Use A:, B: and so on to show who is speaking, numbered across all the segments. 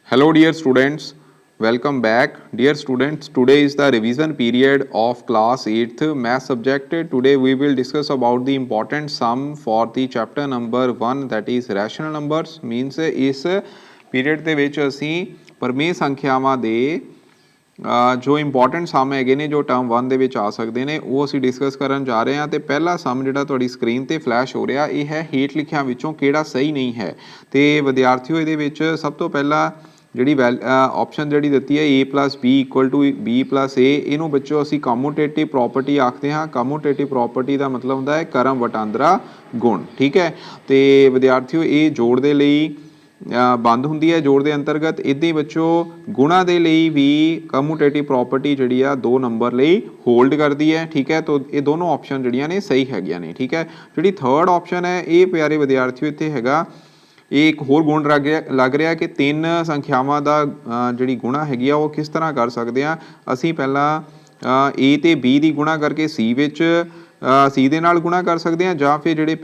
A: Hello dear students, welcome back. Dear students, today is the revision period of class 8th math subject. Today we will discuss about the important sum for the chapter number 1, that is rational numbers. Means इस period ਦੇ ਵਿੱਚ ਅਸੀਂ ਪਰਮੇय ਸੰਖਿਆਵਾਂ ਦੇ जो important सम है ने जो टर्म 1 ਦੇ ਵਿੱਚ ਆ ਸਕਦੇ ਨੇ ਉਹ ਅਸੀਂ ਡਿਸਕਸ ਕਰਨ ਜਾ ਰਹੇ ਹਾਂ। ਤੇ ਪਹਿਲਾ ਸਮ ਜਿਹੜਾ ਤੁਹਾਡੀ ਸਕਰੀਨ ਤੇ ਫਲੈਸ਼ ਹੋ ਰਿਹਾ ਇਹ ਹੈ ਹੇਠ ਲਿਖਿਆਂ ਵਿੱਚੋਂ ਕਿਹੜਾ ਸਹੀ ਨਹੀਂ ਹੈ। ਤੇ ਵਿਦਿਆਰਥੀਓ ਇਹਦੇ ਵਿੱਚ ਸਭ ਤੋਂ ਪਹਿਲਾਂ ਜਿਹੜੀ ਆਪਸ਼ਨ ਜਿਹੜੀ ਦਿੱਤੀ ਹੈ a + b = b + a, ਇਹਨੂੰ ਬੱਚੋ ਅਸੀਂ ਕਮਿਊਟੇਟਿਵ ਪ੍ਰੋਪਰਟੀ ਆਖਦੇ ਹਾਂ। ਕਮਿਊਟੇਟਿਵ ਪ੍ਰੋਪਰਟੀ ਦਾ ਮਤਲਬ ਹੁੰਦਾ ਹੈ ਕਰਮ ਵਟਾਂਦਰਾ ਗੁਣ। ਠੀਕ ਹੈ, ਤੇ ਵਿਦਿਆਰਥੀਓ ਇਹ ਜੋੜ ਦੇ ਲਈ ਬੰਦ ਹੁੰਦੀ ਹੈ ਜੋੜ ਦੇ ਅੰਤਰਗਤ। ਇੱਦਾਂ ਹੀ ਬੱਚੋ ਗੁਣਾ ਦੇ ਲਈ ਵੀ ਕਮਿਊਟੇਟਿਵ ਪ੍ਰੋਪਰਟੀ ਜਿਹੜੀ ਆ 2 ਨੰਬਰ ਲਈ ਹੋਲਡ ਕਰਦੀ ਹੈ। ਠੀਕ ਹੈ, ਤਾਂ ਇਹ ਦੋਨੋਂ ਆਪਸ਼ਨ ਜਿਹੜੀਆਂ ਨੇ ਸਹੀ ਹੈਗੀਆਂ ਨੇ। ਠੀਕ ਹੈ, ਜਿਹੜੀ ਥਰਡ ਆਪਸ਼ਨ ਹੈ ਇਹ ਪਿਆਰੇ ਵਿਦਿਆਰਥੀਓ ਇੱਥੇ ਹੈਗਾ ਇਹ ਇੱਕ ਹੋਰ ਗੁਣ ਲੱਗ ਰਿਹਾ ਕਿ 3 ਸੰਖਿਆਵਾਂ ਦਾ ਜਿਹੜੀ ਗੁਣਾ ਹੈਗੀ ਆ ਉਹ ਕਿਸ ਤਰ੍ਹਾਂ ਕਰ ਸਕਦੇ ਆ। ਅਸੀਂ ਪਹਿਲਾਂ a ਤੇ b ਦੀ ਗੁਣਾ ਕਰਕੇ c ਵਿੱਚ c ਦੇ ਨਾਲ ਗੁਣਾ ਕਰ ਸਕਦੇ ਹਾਂ, ਜਾਂ ਫਿਰ ਜਿਹੜੇ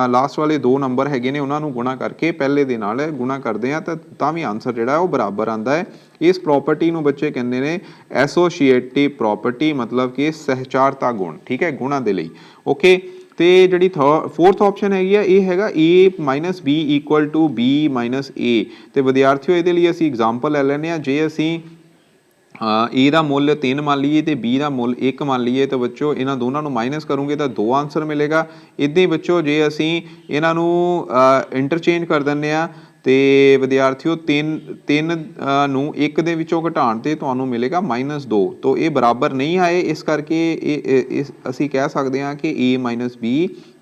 A: ਲਾਸਟ ਵਾਲੇ 2 ਨੰਬਰ ਹੈਗੇ ਨੇ ਉਹਨਾਂ ਨੂੰ ਗੁਣਾ ਕਰਕੇ ਪਹਿਲੇ ਦੇ ਨਾਲ ਗੁਣਾ ਕਰਦੇ ਹਾਂ ਤਾਂ ਵੀ ਆਨਸਰ ਜਿਹੜਾ ਉਹ ਬਰਾਬਰ ਆਉਂਦਾ ਹੈ। ਇਸ ਪ੍ਰੋਪਰਟੀ ਨੂੰ ਬੱਚੇ ਕਹਿੰਦੇ ਨੇ ਐਸੋਸੀਏਟਿਵ ਪ੍ਰੋਪਰਟੀ, ਮਤਲਬ ਕਿ ਸਹਿਚਾਰਤਾ ਗੁਣ। ਠੀਕ ਹੈ, ਗੁਣਾ ਦੇ ਲਈ। ਓਕੇ, ਤੇ ਜਿਹੜੀ ਫੋਰਥ ਆਪਸ਼ਨ ਹੈਗੀ ਆ ਇਹ ਹੈਗਾ a - b = b - a। ਤੇ ਵਿਦਿਆਰਥੀਓ ਇਹਦੇ ਲਈ ਅਸੀਂ ਐਗਜ਼ਾਮਪਲ ਲੈ ਲੈਂਦੇ ਹਾਂ। ਜੇ ਅਸੀਂ a ਦਾ ਮੁੱਲ 3 ਮੰਨ ਲਈਏ ਤੇ b ਦਾ ਮੁੱਲ 1 ਮੰਨ ਲਈਏ ਤਾਂ ਬੱਚੋ ਇਹਨਾਂ ਦੋਨਾਂ ਨੂੰ ਮਾਈਨਸ ਕਰੋਗੇ ਤਾਂ 2 ਆਨਸਰ ਮਿਲੇਗਾ। ਇੱਦਾਂ ਹੀ ਬੱਚੋ ਜੇ ਅਸੀਂ ਇਹਨਾਂ ਨੂੰ ਇੰਟਰਚੇਂਜ ਕਰ ਦਿੰਦੇ ਆ ਤੇ ਵਿਦਿਆਰਥੀਓ 3 ਨੂੰ 1 ਦੇ ਵਿੱਚੋਂ ਘਟਾਉਣ ਤੇ ਤੁਹਾਨੂੰ ਮਿਲੇਗਾ -2। ਤਾਂ ਇਹ ਬਰਾਬਰ ਨਹੀਂ ਆਏ, ਇਸ ਕਰਕੇ ਇਹ ਅਸੀਂ ਕਹਿ ਸਕਦੇ ਹਾਂ ਕਿ a - b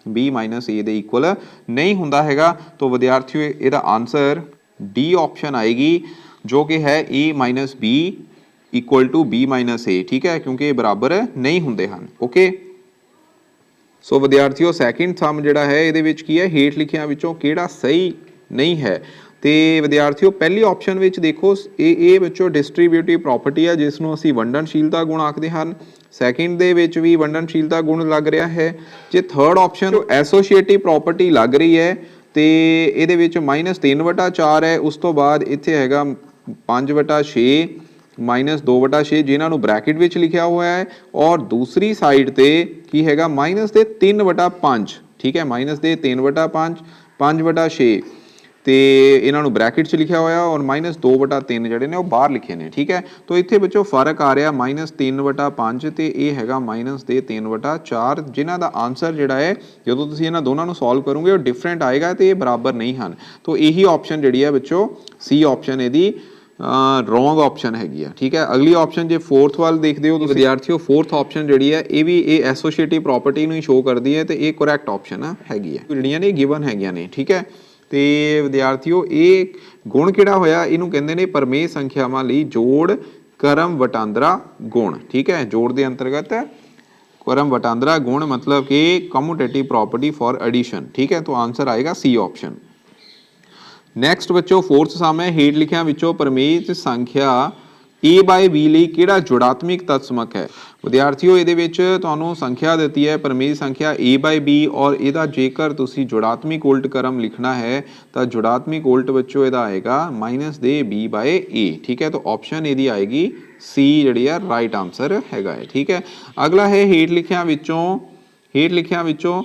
A: b - a ਦੇ ਇਕੁਅਲ ਨਹੀਂ ਹੁੰਦਾ ਹੈਗਾ। ਤਾਂ ਵਿਦਿਆਰਥੀਓ ਇਹਦਾ ਆਨਸਰ ਡੀ ਆਪਸ਼ਨ ਆਏਗੀ, ਜੋ ਕਿ ਹੈ a - b = b - a। ਠੀਕ ਹੈ, ਕਿਉਂਕਿ ਇਹ ਬਰਾਬਰ ਨਹੀਂ ਹੁੰਦੇ ਹਨ। ਓਕੇ, ਸੋ ਵਿਦਿਆਰਥੀਓ ਸੈਕਿੰਡ ਸਮ ਜਿਹੜਾ ਹੈ ਇਹਦੇ ਵਿੱਚ ਕੀ ਹੈ ਹੇਠ ਲਿਖਿਆਂ ਵਿੱਚੋਂ ਕਿਹੜਾ ਸਹੀ ਨਹੀਂ ਹੈ। ਤੇ ਵਿਦਿਆਰਥੀਓ ਪਹਿਲੀ ਆਪਸ਼ਨ ਵਿੱਚ ਦੇਖੋ ਇਹ ਵਿੱਚੋਂ ਡਿਸਟ੍ਰੀਬਿਊਟਿਵ ਪ੍ਰੋਪਰਟੀ ਹੈ ਜਿਸ ਨੂੰ ਅਸੀਂ ਵੰਡਨਸ਼ੀਲਤਾ ਗੁਣ ਆਖਦੇ ਹਨ। ਸੈਕਿੰਡ ਦੇ ਵਿੱਚ ਵੀ ਵੰਡਨਸ਼ੀਲਤਾ ਗੁਣ ਲੱਗ ਰਿਹਾ ਹੈ। ਜੇ ਥਰਡ ਆਪਸ਼ਨ ਐਸੋਸੀਏਟਿਵ ਪ੍ਰੋਪਰਟੀ ਲੱਗ ਰਹੀ ਹੈ ਤੇ ਇਹਦੇ ਵਿੱਚ -3/4 ਹੈ। ਉਸ ਤੋਂ ਬਾਅਦ ਇੱਥੇ ਹੈਗਾ 5/6 -2/6 ਜਿਨ੍ਹਾਂ ਨੂੰ ਬ੍ਰੈਕਟ ਵਿੱਚ ਲਿਖਿਆ ਹੋਇਆ ਹੈ, ਔਰ ਦੂਸਰੀ ਸਾਈਡ ਤੇ ਕੀ ਹੈਗਾ -3/5। ਠੀਕ ਹੈ, -3/5 5/6 ਤੇ ਇਹਨਾਂ ਨੂੰ ਬ੍ਰੈਕਟ 'ਚ ਲਿਖਿਆ ਹੋਇਆ ਔਰ -2/3 ਜਿਹੜੇ ਨੇ ਉਹ ਬਾਹਰ ਲਿਖੇ ਨੇ। ਠੀਕ ਹੈ, ਤਾਂ ਇੱਥੇ ਬੱਚੋ ਫਰਕ ਆ ਰਿਹਾ -3/5 ਤੇ ਇਹ ਹੈਗਾ -3/4, ਜਿਨ੍ਹਾਂ ਦਾ ਆਨਸਰ ਜਿਹੜਾ ਹੈ ਜਦੋਂ ਤੁਸੀਂ ਇਹਨਾਂ ਦੋਨਾਂ ਨੂੰ ਸੋਲਵ ਕਰੋਗੇ ਉਹ ਡਿਫਰੈਂਟ ਆਏਗਾ ਤੇ ਇਹ ਬਰਾਬਰ ਨਹੀਂ ਹਨ। ਤਾਂ ਇਹੀ ਆਪਸ਼ਨ ਜਿਹੜੀ ਹੈ ਬੱਚੋ ਸੀ ਆਪਸ਼ਨ ਇਹਦੀ ਰੋਂਗ ਆਪਸ਼ਨ ਹੈਗੀ ਆ। ਠੀਕ ਹੈ, ਅਗਲੀ ਆਪਸ਼ਨ ਜੇ ਫੋਰਥ ਵੱਲ ਦੇਖਦੇ ਹੋ ਤਾਂ ਵਿਦਿਆਰਥੀਓ ਫੋਰਥ ਆਪਸ਼ਨ ਜਿਹੜੀ ਹੈ ਇਹ ਐਸੋਸੀਏਟਿਵ ਪ੍ਰੋਪਰਟੀ ਨੂੰ ਹੀ ਸ਼ੋ ਕਰਦੀ ਹੈ ਤੇ ਇਹ ਕਰੈਕਟ ਆਪਸ਼ਨ ਹੈਗੀ ਹੈ, ਜਿਹੜੀਆਂ ਨੇ ਗਿਵਨ ਹੈਗੀਆਂ ਨੇ। ਠੀਕ ਹੈ, ਤੇ ਵਿਦਿਆਰਥੀਓ ਇਹ ਗੁਣ ਕਿਹੜਾ ਹੋਇਆ ਇਹਨੂੰ ਕਹਿੰਦੇ ਨੇ ਪਰਮੇय ਸੰਖਿਆਵਾਂ ਲਈ ਜੋੜ ਕਰਮ ਵਟਾਂਦਰਾ ਗੁਣ। ਠੀਕ ਹੈ, ਜੋੜ ਦੇ ਅੰਤਰਗਤ ਕਰਮ ਵਟਾਂਦਰਾ ਗੁਣ, ਮਤਲਬ ਕਿ ਕਮਿਊਟੇਟਿਵ ਪ੍ਰੋਪਰਟੀ ਫॉर ਐਡੀਸ਼ਨ। ਠੀਕ ਹੈ, ਤਾਂ ਆਨਸਰ ਆਏਗਾ ਸੀ ਆਪਸ਼ਨ। ਨੈਕਸਟ ਬੱਚੋ ਫੋਰਥ ਸਮ ਹੈ ਹੇਠ ਲਿਖਿਆਂ ਵਿੱਚੋਂ ਪਰਮੇय ਸੰਖਿਆ a/b ਲਈ ਕਿਹੜਾ ਜੁੜਾਤਮਿਕ ਤਤਸਮਕ ਹੈ। ਵਿਦਿਆਰਥੀਓ ਇਹਦੇ ਵਿੱਚ ਤੁਹਾਨੂੰ ਸੰਖਿਆ ਦਿੱਤੀ ਹੈ ਪਰਮੇय ਸੰਖਿਆ a/b, ਔਰ ਇਹਦਾ ਜੇਕਰ ਤੁਸੀਂ ਜੁੜਾਤਮਿਕ ਉਲਟ ਕਰਮ ਲਿਖਣਾ ਹੈ ਤਾਂ ਜੁੜਾਤਮਿਕ ਉਲਟ ਬੱਚੋ ਇਹਦਾ ਆਏਗਾ -b/a। ਠੀਕ ਹੈ, ਤਾਂ ਆਪਸ਼ਨ ਇਹਦੀ ਆਏਗੀ ਸੀ ਜਿਹੜੀ ਆ ਰਾਈਟ ਆਨਸਰ ਹੈਗਾ ਹੈ। ਠੀਕ ਹੈ, ਅਗਲਾ ਹੈ ਹੇਠ ਲਿਖਿਆਂ ਵਿੱਚੋਂ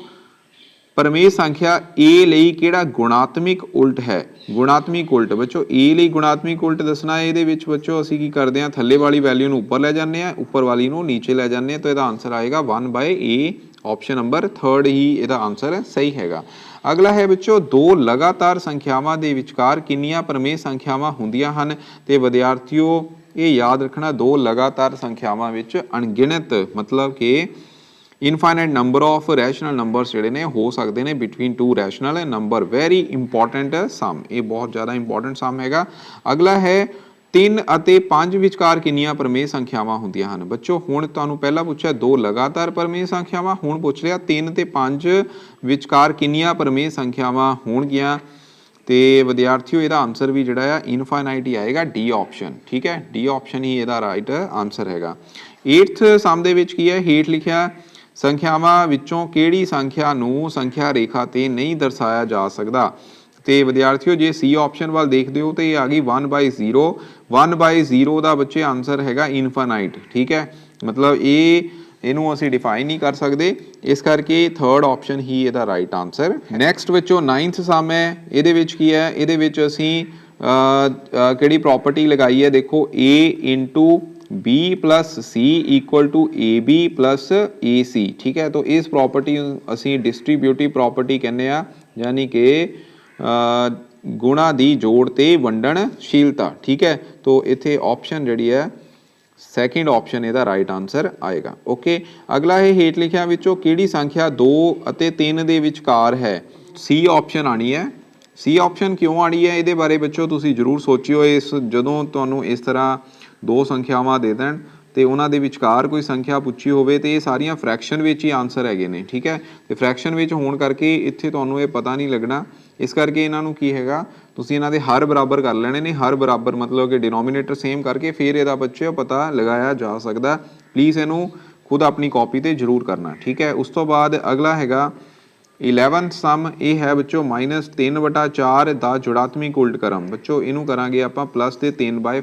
A: ਪਰਮੇय ਸੰਖਿਆ a ਲਈ ਕਿਹੜਾ ਗੁਣਾਤਮਿਕ ਉਲਟ ਹੈ। ਗੁਣਾਤਮਿਕ ਉਲਟ ਬੱਚੋ a ਲਈ ਗੁਣਾਤਮਿਕ ਉਲਟ ਦੱਸਣਾ ਹੈ। ਇਹਦੇ ਵਿੱਚ ਬੱਚੋ ਅਸੀਂ ਕੀ ਕਰਦੇ ਹਾਂ ਥੱਲੇ ਵਾਲੀ ਵੈਲਿਊ ਨੂੰ ਉੱਪਰ ਲੈ ਜਾਂਦੇ ਹਾਂ, ਉੱਪਰ ਵਾਲੀ ਨੂੰ ਨੀਚੇ ਲੈ ਜਾਂਦੇ ਹਾਂ, ਤਾਂ ਇਹਦਾ ਆਨਸਰ ਆਏਗਾ 1/a। ਆਪਸ਼ਨ ਨੰਬਰ 3 ਹੀ ਇਹਦਾ ਆਨਸਰ ਸਹੀ ਹੈਗਾ। ਅਗਲਾ ਹੈ ਬੱਚੋ 2 ਲਗਾਤਾਰ ਸੰਖਿਆਵਾਂ ਦੇ ਵਿਚਕਾਰ ਕਿੰਨੀਆਂ ਪਰਮੇय ਸੰਖਿਆਵਾਂ ਹੁੰਦੀਆਂ ਹਨ। ਤੇ ਵਿਦਿਆਰਥੀਓ ਇਹ ਯਾਦ ਰੱਖਣਾ 2 ਲਗਾਤਾਰ ਸੰਖਿਆਵਾਂ ਵਿੱਚ ਅਣਗਿਣਤ ਮਤਲਬ ਕਿ infinite number of rational numbers ਜਿਹੜੇ ਨੇ ਹੋ ਸਕਦੇ ਨੇ between 2 rational number. Very important sum, ਇਹ ਬਹੁਤ ਜ਼ਿਆਦਾ ਇੰਪੋਰਟੈਂਟ ਸਮ ਹੈਗਾ। ਅਗਲਾ ਹੈ 3 ਅਤੇ 5 ਵਿਚਕਾਰ ਕਿੰਨੀਆਂ ਪਰਮੇय ਸੰਖਿਆਵਾਂ ਹੁੰਦੀਆਂ ਹਨ। ਬੱਚੋ ਹੁਣ ਤੁਹਾਨੂੰ ਪਹਿਲਾਂ ਪੁੱਛਿਆ 2 ਲਗਾਤਾਰ ਪਰਮੇय ਸੰਖਿਆਵਾਂ, ਹੁਣ ਪੁੱਛ ਲਿਆ 3 ਤੇ 5 ਵਿਚਕਾਰ ਕਿੰਨੀਆਂ ਪਰਮੇय ਸੰਖਿਆਵਾਂ ਹੋਣਗੀਆਂ। ਤੇ ਵਿਦਿਆਰਥੀਓ ਇਹਦਾ ਆਨਸਰ ਵੀ ਜਿਹੜਾ ਆ ਇਨਫਾਈਨਾਈਟ ਹੀ ਆਏਗਾ, ਡੀ ਆਪਸ਼ਨ। ਠੀਕ ਹੈ, ਡੀ ਆਪਸ਼ਨ ਹੀ ਇਹਦਾ ਰਾਈਟ ਆਨਸਰ ਹੈਗਾ। 8th ਸਮ ਦੇ ਵਿੱਚ ਕੀ ਹੈ ਹੇਠ ਲਿਖਿਆ ਸੰਖਿਆਵਾਂ ਵਿੱਚੋਂ ਕਿਹੜੀ ਸੰਖਿਆ ਨੂੰ ਸੰਖਿਆ ਰੇਖਾ ਤੇ ਨਹੀਂ ਦਰਸਾਇਆ ਜਾ ਸਕਦਾ। ਤੇ ਵਿਦਿਆਰਥੀਓ ਜੇ ਸੀ ਆਪਸ਼ਨ ਵੱਲ ਦੇਖਦੇ ਹੋ ਤੇ ਇਹ ਆ ਗਈ 1/0 1/0 ਦਾ ਬੱਚੇ ਆਨਸਰ ਹੈਗਾ ਇਨਫਾਈਨਾਈਟ। ਠੀਕ ਹੈ, ਮਤਲਬ ਇਹਨੂੰ ਅਸੀਂ ਡਿਫਾਈਨ ਨਹੀਂ ਕਰ ਸਕਦੇ, ਇਸ ਕਰਕੇ ਥਰਡ ਆਪਸ਼ਨ ਹੀ ਇਹਦਾ ਰਾਈਟ ਆਨਸਰ। ਨੈਕਸਟ ਵਿੱਚੋਂ 9th ਸਮ ਹੈ, ਇਹਦੇ ਵਿੱਚ ਕੀ ਹੈ, ਇਹਦੇ ਵਿੱਚ ਅਸੀਂ ਕਿਹੜੀ ਪ੍ਰੋਪਰਟੀ ਲਗਾਈ ਹੈ, ਦੇਖੋ a into b plus c equal to ab plus ac। ठीक है, तो इस प्रॉपर्टी ਅਸੀਂ डिस्ट्रीब्यूटिव प्रॉपर्टी ਕਹਿੰਦੇ ਆ, यानी कि गुणा ਦੀ ਜੋੜ ਤੇ ਵੰਡਣਸ਼ੀਲਤਾ। ठीक है, तो ਇੱਥੇ ਆਪਸ਼ਨ ਜਿਹੜੀ ਹੈ ਸੈਕਿੰਡ ਆਪਸ਼ਨ ਇਹਦਾ ਰਾਈਟ ਆਨਸਰ ਆਏਗਾ। ਓਕੇ, ਅਗਲਾ ਹੈ ਹੇਠ ਲਿਖਿਆਂ ਵਿੱਚੋਂ ਕਿਹੜੀ ਸੰਖਿਆ 2 ਅਤੇ 3 ਦੇ ਵਿਚਕਾਰ ਹੈ। ਸੀ ਆਪਸ਼ਨ ਆਣੀ ਹੈ। ਸੀ ਆਪਸ਼ਨ ਕਿਉਂ ਆਣੀ ਹੈ, ਇਹਦੇ ਬਾਰੇ ਬੱਚੋ ਤੁਸੀਂ ਜ਼ਰੂਰ ਸੋਚਿਓ। ਇਸ ਜਦੋਂ ਤੁਹਾਨੂੰ ਇਸ ਤਰ੍ਹਾਂ ਦੋ ਸੰਖਿਆਵਾਂ ਦੇ ਦੇਣ ਤੇ ਉਹਨਾਂ ਦੇ ਵਿਚਕਾਰ ਕੋਈ ਸੰਖਿਆ ਪੁੱਛੀ ਹੋਵੇ ਤੇ ਇਹ ਸਾਰੀਆਂ ਫ੍ਰੈਕਸ਼ਨ ਵਿੱਚ ਹੀ ਆਨਸਰ ਹੈਗੇ ਨੇ। ਠੀਕ ਹੈ, ਤੇ ਫ੍ਰੈਕਸ਼ਨ ਵਿੱਚ ਹੋਣ ਕਰਕੇ ਇੱਥੇ ਤੁਹਾਨੂੰ ਇਹ ਪਤਾ ਨਹੀਂ ਲੱਗਣਾ, ਇਸ ਕਰਕੇ ਇਹਨਾਂ ਨੂੰ ਕੀ ਹੈਗਾ, ਤੁਸੀਂ ਇਹਨਾਂ ਦੇ ਹਰ ਬਰਾਬਰ ਕਰ ਲੈਣੇ ਨੇ। ਹਰ ਬਰਾਬਰ ਮਤਲਬ ਕਿ ਡਿਨੋਮੀਨੇਟਰ ਸੇਮ ਕਰਕੇ ਫਿਰ ਇਹਦਾ ਬੱਚੇ ਪਤਾ ਲਗਾਇਆ ਜਾ ਸਕਦਾ। ਪਲੀਜ਼ ਇਹਨੂੰ ਖੁਦ ਆਪਣੀ ਕਾਪੀ ਤੇ ਜ਼ਰੂਰ ਕਰਨਾ। ਠੀਕ ਹੈ, ਉਸ ਤੋਂ ਬਾਅਦ ਅਗਲਾ ਹੈਗਾ 11th ਸਮ। ਇਹ ਹੈ ਬੱਚੋ -3/4 ਦਾ ਜੁੜਾਤਮਿਕ ਉਲਟ ਕਰਮ। ਬੱਚੋ ਇਹਨੂੰ ਕਰਾਂਗੇ ਆਪਾਂ ਪਲੱਸ ਦੇ 3/4।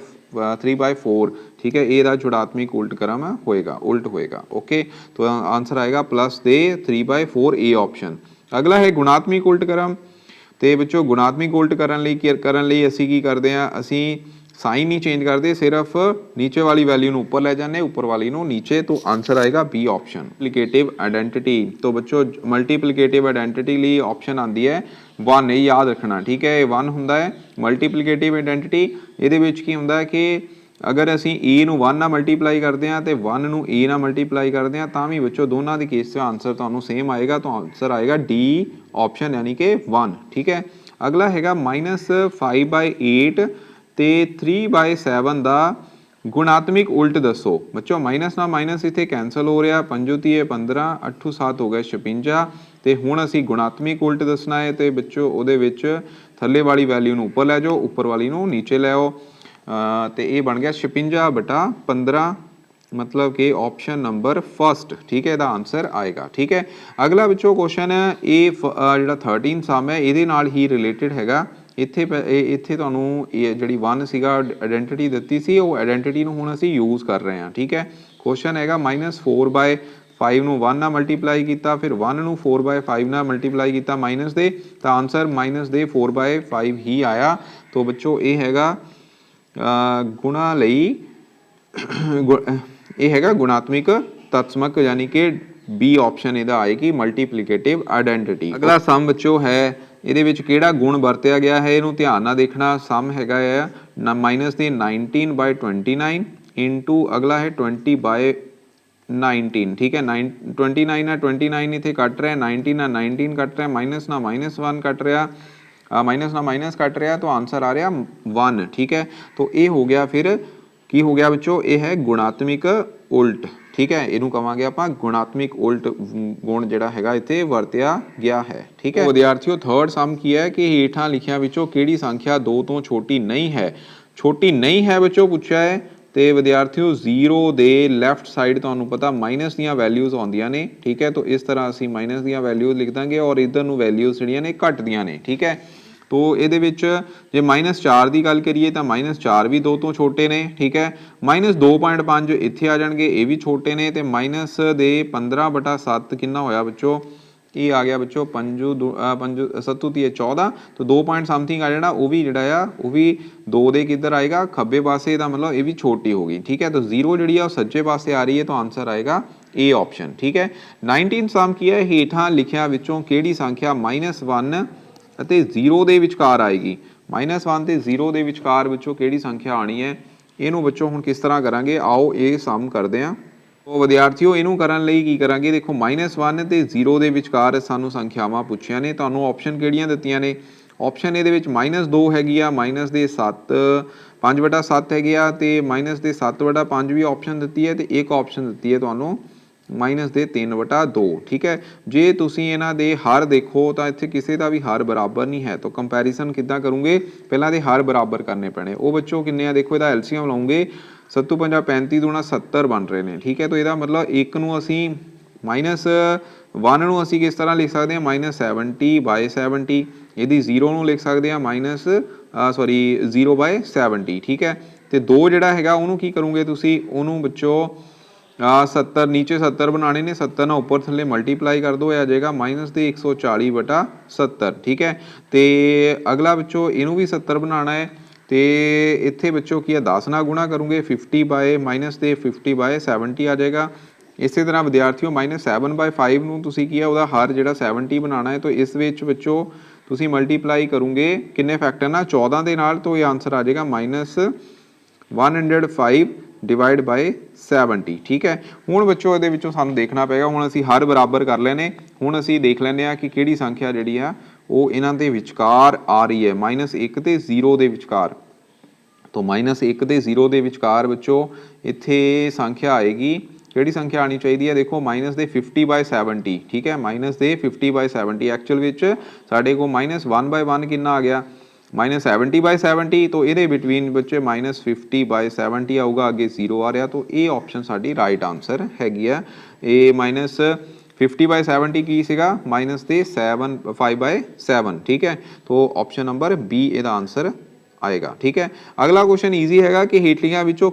A: ठीक है, ए ਦਾ ਜੁੜਾਤਮਿਕ ਉਲਟ ਕਰਮ ਹੋਏਗਾ, ਉਲਟ ਹੋਏਗਾ। ओके, तो आंसर आएगा प्लस ਦੇ 3/4 ए ऑप्शन। अगला है गुणात्मक उलट करम। ਤੇ ਬੱਚੋ ਗੁਣਾਤਮਕ ਉਲਟ ਕਰਨ ਲਈ ਅਸੀਂ ਕੀ ਕਰਦੇ ਆ, ਅਸੀਂ साइन नहीं चेंज करते, सिर्फ नीचे वाली वैल्यू ਨੂੰ ਉੱਪਰ ਲੈ ਜਾਂਦੇ, ਉੱਪਰ ਵਾਲੀ ਨੂੰ नीचे। तो आंसर आएगा बी ऑप्शन मल्टीप्लिकेटिव आइडेंटिटी। तो बच्चों मल्टीप्लिकेटिव आइडेंटिटी ਲਈ ऑप्शन आंदी है 1, ਇਹ याद रखना। ठीक है, 1 ਹੁੰਦਾ ਹੈ मल्टीप्लिकेटिव आइडेंटिटी। ਇਹਦੇ ਵਿੱਚ ਕੀ ਹੁੰਦਾ ਹੈ ਕਿ अगर ਅਸੀਂ a ਨੂੰ 1 ਨਾਲ ਮਲਟੀਪਲਾਈ ਕਰਦੇ ਹਾਂ ਤੇ 1 ਨੂੰ a ਨਾਲ ਮਲਟੀਪਲਾਈ ਕਰਦੇ ਹਾਂ ਤਾਂ ਵੀ ਬੱਚੋ ਦੋਨਾਂ ਦੇ ਕੇਸ 'ਚ ਆਨਸਰ ਤੁਹਾਨੂੰ ਸੇਮ ਆਏਗਾ। ਤਾਂ ਆਨਸਰ ਆਏਗਾ डी ऑप्शन यानी कि 1। ठीक है, अगला हैगा -5/8 ਤੇ 3/7 ਦਾ ਗੁਣਾਤਮਕ ਉਲਟ ਦੱਸੋ। ਬੱਚੋ ਮਾਈਨਸ ਨਾਲ ਮਾਈਨਸ ਇੱਥੇ ਕੈਂਸਲ ਹੋ ਰਿਹਾ, 5 × 15 8 7 ਹੋ ਗਿਆ 56। ਤੇ ਹੁਣ ਅਸੀਂ ਗੁਣਾਤਮਕ ਉਲਟ ਦੱਸਣਾ ਹੈ ਤੇ ਬੱਚੋ ਉਹਦੇ ਵਿੱਚ ਥੱਲੇ ਵਾਲੀ ਵੈਲਿਊ ਨੂੰ ਉੱਪਰ ਲੈ ਜਾਓ, ਉੱਪਰ ਵਾਲੀ ਨੂੰ ਨੀਚੇ ਲੈ ਆਓ। ਤੇ ਇਹ ਬਣ ਗਿਆ 56/15, मतलब कि ऑप्शन नंबर फर्स्ट। ठीक है, ਇਹਦਾ ਆਨਸਰ ਆਏਗਾ। ठीक है, अगला ਵਿੱਚੋਂ ਕੁਐਸਚਨ ਹੈ ਇਹ ਜਿਹੜਾ 13 ਸਮ ਹੈ ਇਹਦੇ ਨਾਲ ਹੀ ਰਿਲੇਟਡ ਹੈਗਾ। ਇੱਥੇ ਤੁਹਾਨੂੰ ਇਹ ਜਿਹੜੀ 1 ਸੀਗਾ ਆਇਡੈਂਟੀਟੀ ਦਿੱਤੀ ਸੀ, ਉਹ ਆਇਡੈਂਟੀਟੀ ਨੂੰ ਹੁਣ ਅਸੀਂ ਯੂਜ਼ ਕਰ ਰਹੇ ਹਾਂ। ਠੀਕ ਹੈ, ਕੁਐਸਚਨ ਹੈਗਾ -4/5 ਨੂੰ 1 ਨਾਲ ਮਲਟੀਪਲਾਈ ਕੀਤਾ, ਫਿਰ 1 ਨੂੰ 4/5 ਨਾਲ ਮਲਟੀਪਲਾਈ ਕੀਤਾ ਮਾਈਨਸ ਦੇ, ਤਾਂ ਆਨਸਰ -ਦੇ 4/5 ਹੀ ਆਇਆ। तो ਬੱਚੋ ਇਹ ਹੈਗਾ ਗੁਣਾ ਲਈ ਇਹ ਹੈਗਾ ਗੁਣਾਤਮਕ ਤਤਸਮਕ, यानी कि बी ऑप्शन ਇਹਦਾ ਆਏਗੀ ਮਲਟੀਪਲੀਕੇਟਿਵ ਆਇਡੈਂਟੀਟੀ। ਅਗਲਾ ਸਮ ਬੱਚੋ ਹੈ ਇਹਦੇ ਵਿੱਚ ਕਿਹੜਾ ਗੁਣ ਵਰਤਿਆ ਗਿਆ ਹੈ, ਇਹਨੂੰ ਧਿਆਨ ਨਾਲ ਦੇਖਣਾ। ਸਮ ਹੈਗਾ ਹੈ -19/29 ਇਨਟੂ ਅਗਲਾ ਹੈ 20/19। ठीक है, 29 ਨਾਲ 29 ਇੱਥੇ ਕੱਟ ਰਿਹਾ, 19 ਨਾਲ 19 ਕੱਟ ਰਿਹਾ, ਮਾਈਨਸ ਨਾਲ -1 ਕੱਟ ਰਿਹਾ, ਮਾਈਨਸ ਨਾਲ ਮਾਈਨਸ ਕੱਟ ਰਿਹਾ, तो आंसर आ रहा 1। ठीक है, तो ये हो गया फिर ਕੀ ਹੋ ਗਿਆ ਬੱਚੋ, ਇਹ ਹੈ ਗੁਣਾਤਮਕ ਉਲਟ। ਠੀਕ ਹੈ, ਇਹਨੂੰ ਕਹਾਂਗੇ ਆਪਾਂ ਗੁਣਾਤਮਕ ਉਲਟ ਗੁਣ ਜਿਹੜਾ ਹੈਗਾ ਇੱਥੇ ਵਰਤਿਆ ਗਿਆ ਹੈ। ਠੀਕ ਹੈ ਵਿਦਿਆਰਥੀਓ, ਥਰਡ ਸਮ ਕੀ ਹੈ ਕਿ ਹੇਠਾਂ ਲਿਖਿਆਂ ਵਿੱਚੋਂ ਕਿਹੜੀ ਸੰਖਿਆ 2 ਤੋਂ ਛੋਟੀ ਨਹੀਂ ਹੈ। ਛੋਟੀ ਨਹੀਂ ਹੈ ਬੱਚੋ ਪੁੱਛਿਆ ਹੈ, ਤੇ ਵਿਦਿਆਰਥੀਓ 0 ਦੇ ਲੈਫਟ ਸਾਈਡ ਤੁਹਾਨੂੰ ਪਤਾ ਮਾਈਨਸ ਦੀਆਂ ਵੈਲਿਊਜ਼ ਆਉਂਦੀਆਂ ਨੇ। ਠੀਕ ਹੈ, ਤਾਂ ਇਸ ਤਰ੍ਹਾਂ ਅਸੀਂ ਮਾਈਨਸ ਦੀਆਂ ਵੈਲਿਊਜ਼ ਲਿਖ ਦਾਂਗੇ ਔਰ ਇੱਧਰ ਨੂੰ ਵੈਲਿਊਜ਼ ਜਿਹੜੀਆਂ ਨੇ ਘਟਦੀਆਂ ਨੇ। ਠੀਕ ਹੈ, तो ਇਹਦੇ ਵਿੱਚ ਜੇ -4 ਦੀ ਗੱਲ ਕਰੀਏ ਤਾਂ -4 ਵੀ 2 ਤੋਂ ਛੋਟੇ ਨੇ। ਠੀਕ ਹੈ, -2.5 ਇੱਥੇ ਆ ਜਾਣਗੇ, ਇਹ ਵੀ ਛੋਟੇ ਨੇ। ਤੇ ਮਾਈਨਸ ਦੇ 15/7 ਕਿੰਨਾ ਹੋਇਆ ਬੱਚੋ, ਇਹ ਆ ਗਿਆ ਬੱਚੋ 5 7 × 14, तो 2 ਪੁਆਇੰਟ ਸਮਥਿੰਗ ਆ ਜਾਣਾ। ਉਹ ਵੀ ਜਿਹੜਾ ਆ ਉਹ ਵੀ 2 ਦੇ ਕਿੱਧਰ ਆਏਗਾ, ਖੱਬੇ ਪਾਸੇ ਦਾ, ਮਤਲਬ ਇਹ ਵੀ ਛੋਟੀ ਹੋ ਗਈ। ਠੀਕ ਹੈ, ਤਾਂ 0 ਜਿਹੜੀ ਆ ਉਹ ਸੱਜੇ ਪਾਸੇ ਆ ਰਹੀ ਹੈ, ਤਾਂ ਆਨਸਰ ਆਏਗਾ ए ऑप्शन। ठीक है, 19 ਸਮ ਕੀ ਹੈ, ਹੇਠਾਂ ਲਿਖਿਆਂ ਵਿੱਚੋਂ ਕਿਹੜੀ ਸੰਖਿਆ -1 ਅਤੇ 0 ਦੇ ਵਿਚਕਾਰ ਆਏਗੀ। -1 ਤੇ 0 ਦੇ ਵਿਚਕਾਰ ਵਿੱਚੋਂ ਕਿਹੜੀ ਸੰਖਿਆ ਆਣੀ ਹੈ, ਇਹਨੂੰ ਬੱਚੋ ਹੁਣ ਕਿਸ ਤਰ੍ਹਾਂ ਕਰਾਂਗੇ, ਆਓ ਇਹ ਸਮ ਕਰਦੇ ਹਾਂ। तो ਵਿਦਿਆਰਥੀਓ ਇਹਨੂੰ ਕਰਨ ਲਈ ਕੀ ਕਰਾਂਗੇ, ਦੇਖੋ -1 ਤੇ 0 ਦੇ ਵਿਚਕਾਰ ਸਾਨੂੰ ਸੰਖਿਆਵਾਂ ਪੁੱਛੀਆਂ ਨੇ। ਤੁਹਾਨੂੰ ਆਪਸ਼ਨ ਕਿਹੜੀਆਂ ਦਿੱਤੀਆਂ ਨੇ, ਆਪਸ਼ਨ ਇਹਦੇ ਵਿੱਚ -2 ਹੈਗੀ ਆ, -ਦੇ 7 5/7 ਹੈਗੇ ਆ, ਤੇ -ਦੇ 7/5 ਵੀ ਆਪਸ਼ਨ ਦਿੱਤੀ ਹੈ, ਤੇ ਇੱਕ ਆਪਸ਼ਨ ਦਿੱਤੀ ਹੈ ਤੁਹਾਨੂੰ -ਦੇ 3/2। ਠੀਕ ਹੈ, ਜੇ ਤੁਸੀਂ ਇਹਨਾਂ ਦੇ ਹਰ ਦੇਖੋ ਤਾਂ ਇੱਥੇ ਕਿਸੇ ਦਾ ਵੀ ਹਰ ਬਰਾਬਰ ਨਹੀਂ ਹੈ। ਤਾਂ ਕੰਪੈਰੀਜ਼ਨ ਕਿੱਦਾਂ ਕਰੋਗੇ, ਪਹਿਲਾਂ ਦੇ ਹਰ ਬਰਾਬਰ ਕਰਨੇ ਪੈਣੇ। ਉਹ ਬੱਚੋ ਕਿੰਨੇ ਆ, ਦੇਖੋ ਇਹਦਾ ਐਲਸੀਐਮ ਲਾਉਂਗੇ, 7 × 5 = 35 × 70 ਬਣ ਰਹੇ ਨੇ। ਠੀਕ ਹੈ, ਤਾਂ ਇਹਦਾ ਮਤਲਬ ਇੱਕ ਨੂੰ ਅਸੀਂ 1 ਨੂੰ ਅਸੀਂ ਕਿਸ ਤਰ੍ਹਾਂ ਲਿਖ ਸਕਦੇ ਹਾਂ -70/70, ਇਹਦੀ 0 ਨੂੰ ਲਿਖ ਸਕਦੇ ਹਾਂ -0/70, ਠੀਕ ਹੈ। ਤੇ 2 ਜਿਹੜਾ ਹੈਗਾ ਉਹਨੂੰ ਕੀ ਕਰੋਗੇ ਤੁਸੀਂ, ਉਹਨੂੰ ਬੱਚੋ 70 नीचे 70 बनाने ने, 70 ਨਾਲ ਉੱਪਰ ਥੱਲੇ ਮਲਟੀਪਲਾਈ ਕਰ ਦੋ, ਇਹ ਆ ਜਾਏਗਾ -140/70, ਠੀਕ ਹੈ। ਤੇ ਅਗਲਾ ਬੱਚੋ ਇਹਨੂੰ ਵੀ 70 ਬਣਾਉਣਾ ਹੈ, ਤੇ ਇੱਥੇ ਬੱਚੋ ਕੀ ਹੈ 10 ਨਾਲ ਗੁਣਾ ਕਰੋਗੇ, 50/70 ਆ ਜਾਏਗਾ। ਇਸੇ ਤਰ੍ਹਾਂ ਵਿਦਿਆਰਥੀਓ -7/5 ਨੂੰ ਤੁਸੀਂ ਕੀ ਹੈ ਉਹਦਾ ਹਰ ਜਿਹੜਾ 70 ਬਣਾਉਣਾ ਹੈ, ਤਾਂ ਇਸ ਵਿੱਚ ਬੱਚੋ ਤੁਸੀਂ ਮਲਟੀਪਲਾਈ ਕਰੋਗੇ ਕਿੰਨੇ ਫੈਕਟਰ ਨਾਲ, 14 ਦੇ ਨਾਲ, ਤਾਂ ਇਹ ਆਨਸਰ ਆ ਜਾਏਗਾ -105/70, ਠੀਕ ਹੈ। ਹੁਣ ਬੱਚੋ ਇਹਦੇ ਵਿੱਚੋਂ ਸਾਨੂੰ ਦੇਖਣਾ ਪਏਗਾ, ਹੁਣ ਅਸੀਂ ਹਰ ਬਰਾਬਰ ਕਰ ਲੈਣੇ, ਹੁਣ ਅਸੀਂ ਦੇਖ ਲੈਂਦੇ ਆ ਕਿ ਕਿਹੜੀ ਸੰਖਿਆ ਜਿਹੜੀ ਆ ਉਹ ਇਹਨਾਂ ਦੇ ਵਿਚਕਾਰ ਆ ਰਹੀ ਹੈ, -1 ਤੇ 0 ਦੇ ਵਿਚਕਾਰ। ਤਾਂ -1 ਤੇ 0 ਦੇ ਵਿਚਕਾਰ ਬੱਚੋ ਇੱਥੇ ਸੰਖਿਆ ਆਏਗੀ, ਕਿਹੜੀ ਸੰਖਿਆ ਆਣੀ ਚਾਹੀਦੀ ਹੈ, ਦੇਖੋ -50/70, ਠੀਕ ਹੈ। -50/70 ਐਕਚੁਅਲ ਵਿੱਚ ਸਾਡੇ ਕੋਲ -1/1 ਕਿੰਨਾ ਆ ਗਿਆ, -70/70, तो ये बिटवीन बच्चे -50/70 आऊगा, अगे 0 आ रहा, तो ये ऑप्शन साडी राइट आंसर हैगी है। ये -50/70 की सीगा -5/7, ठीक है। तो ऑप्शन नंबर बी ਇਹਦਾ आंसर आएगा, ठीक है। अगला क्वेश्चन ईजी हैगा कि ਹੇਠਲੀਆਂ ਵਿੱਚੋਂ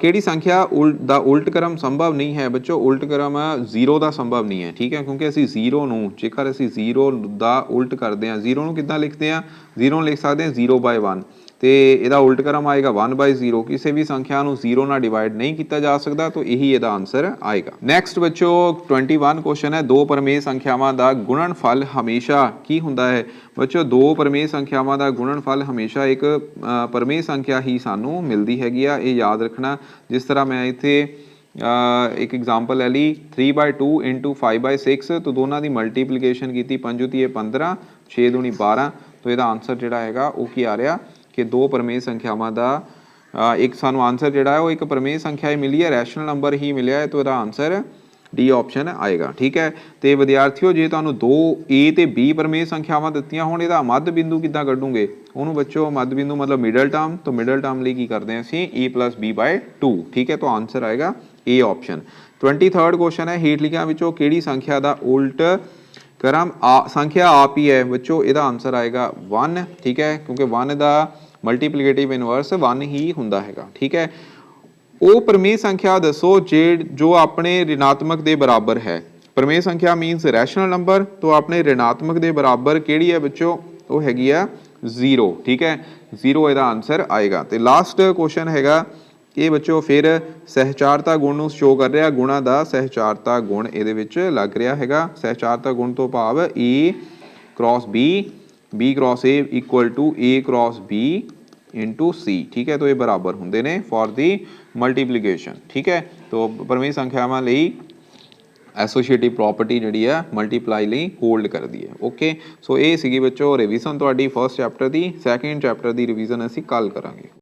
A: ਕਿਹੜੀ ਸੰਖਿਆ ਦਾ ਉਲਟ ਕਰਮ ਸੰਭਵ ਨਹੀਂ ਹੈ। ਬੱਚੋ ਉਲਟ ਕਰਮ 0 ਦਾ ਸੰਭਵ ਨਹੀਂ ਹੈ, ਠੀਕ ਹੈ, ਕਿਉਂਕਿ ਅਸੀਂ 0 ਨੂੰ ਜੇਕਰ ਅਸੀਂ 0 ਦਾ ਉਲਟ ਕਰਦੇ ਹਾਂ, 0 ਨੂੰ ਕਿੱਦਾਂ ਲਿਖਦੇ ਹਾਂ, 0 ਨੂੰ ਲਿਖ ਸਕਦੇ ਹਾਂ 0/1, ਤੇ ਇਹਦਾ ਉਲਟ ਕਰਮ ਆਏਗਾ 1/0। ਕਿਸੇ ਵੀ ਸੰਖਿਆ ਨੂੰ 0 ਨਾਲ ਡਿਵਾਈਡ ਨਹੀਂ ਕੀਤਾ ਜਾ ਸਕਦਾ, ਤਾਂ ਇਹੀ ਇਹਦਾ ਆਨਸਰ ਆਏਗਾ। ਨੈਕਸਟ ਬੱਚੋ 21 ਕੁਐਸਚਨ ਹੈ, ਦੋ ਪਰਮੇय ਸੰਖਿਆਵਾਂ ਦਾ ਗੁਣਨਫਲ ਹਮੇਸ਼ਾ ਕੀ ਹੁੰਦਾ ਹੈ। ਬੱਚੋ ਦੋ ਪਰਮੇय ਸੰਖਿਆਵਾਂ ਦਾ ਗੁਣਨਫਲ ਹਮੇਸ਼ਾ ਇੱਕ ਪਰਮੇय ਸੰਖਿਆ ਹੀ ਸਾਨੂੰ ਮਿਲਦੀ ਹੈਗੀ ਆ, ਇਹ ਯਾਦ ਰੱਖਣਾ। ਜਿਸ ਤਰ੍ਹਾਂ ਮੈਂ ਇੱਥੇ एक एग्जाम्पल ले ली 3/2 इंटू 5/6, तो दोनों की मल्टीप्लीकेशन की 5 × 15, 6 × 12, तो यदा आंसर जोड़ा है वो की आ रहा कि दो परमेय संख्यावां का एक सानू आंसर जोड़ा है वो एक परमेय संख्या ही मिली है, रैशनल नंबर ही मिले, तो यदा आंसर डी ऑप्शन आएगा, ठीक है। तो विद्यार्थियों जे तुहानू 2 ए ते बी परमेय संख्यावां दित्तियां होण, इहदा मध्य बिंदु किद्दां कढोगे, उहनूं बच्चों मध्य बिंदु मतलब मिडल टर्म, तो मिडल टर्म लई की करदे हां असीं a + b/2, ठीक है। तो आंसर आएगा ए ऑप्शन। 23rd क्वेश्चन है, हेठलिखियां विचों किहड़ी संख्या दा उल्ट करम संख्या आप ही है। बच्चों इहदा आंसर आएगा 1, ठीक है, क्योंकि 1 दा मल्टीप्लीकेटिव इनवर्स 1 ही हुंदा हैगा, ठीक है। ਉਹ ਪਰਮੇय संख्या दसो जो अपने ऋणात्मक के बराबर है। परमेय संख्या मीनस रैशनल नंबर, तो अपने ऋणात्मक के बराबर केड़ी है बच्चों, वो हैगी है 0, ठीक है, 0 ਇਹਦਾ आंसर आएगा। तो लास्ट क्वेश्चन हैगा ये बच्चों फिर सहचारता गुण ਨੂੰ शो कर रहा, गुणा का सहचारता गुण ਇਹਦੇ ਵਿੱਚ ਲੱਗ ਰਿਹਾ ਹੈਗਾ। सहचारता गुण तो भाव A cross B, B cross A equal to A cross B into C, ठीक है। तो ये बराबर होंगे ने फॉर दी मल्टीप्लीकेशन, ठीक है। तो परमेय संख्यावां लई एसोसीएटिव प्रॉपर्टी जिहड़ी है मल्टीप्लाई लई होल्ड करती है, ओके। सो ये सीगी बच्चों रिवीजन तुहाडी फर्स्ट चैप्टर की, सैकेंड चैप्टर की रिवीजन असीं कल करांगे।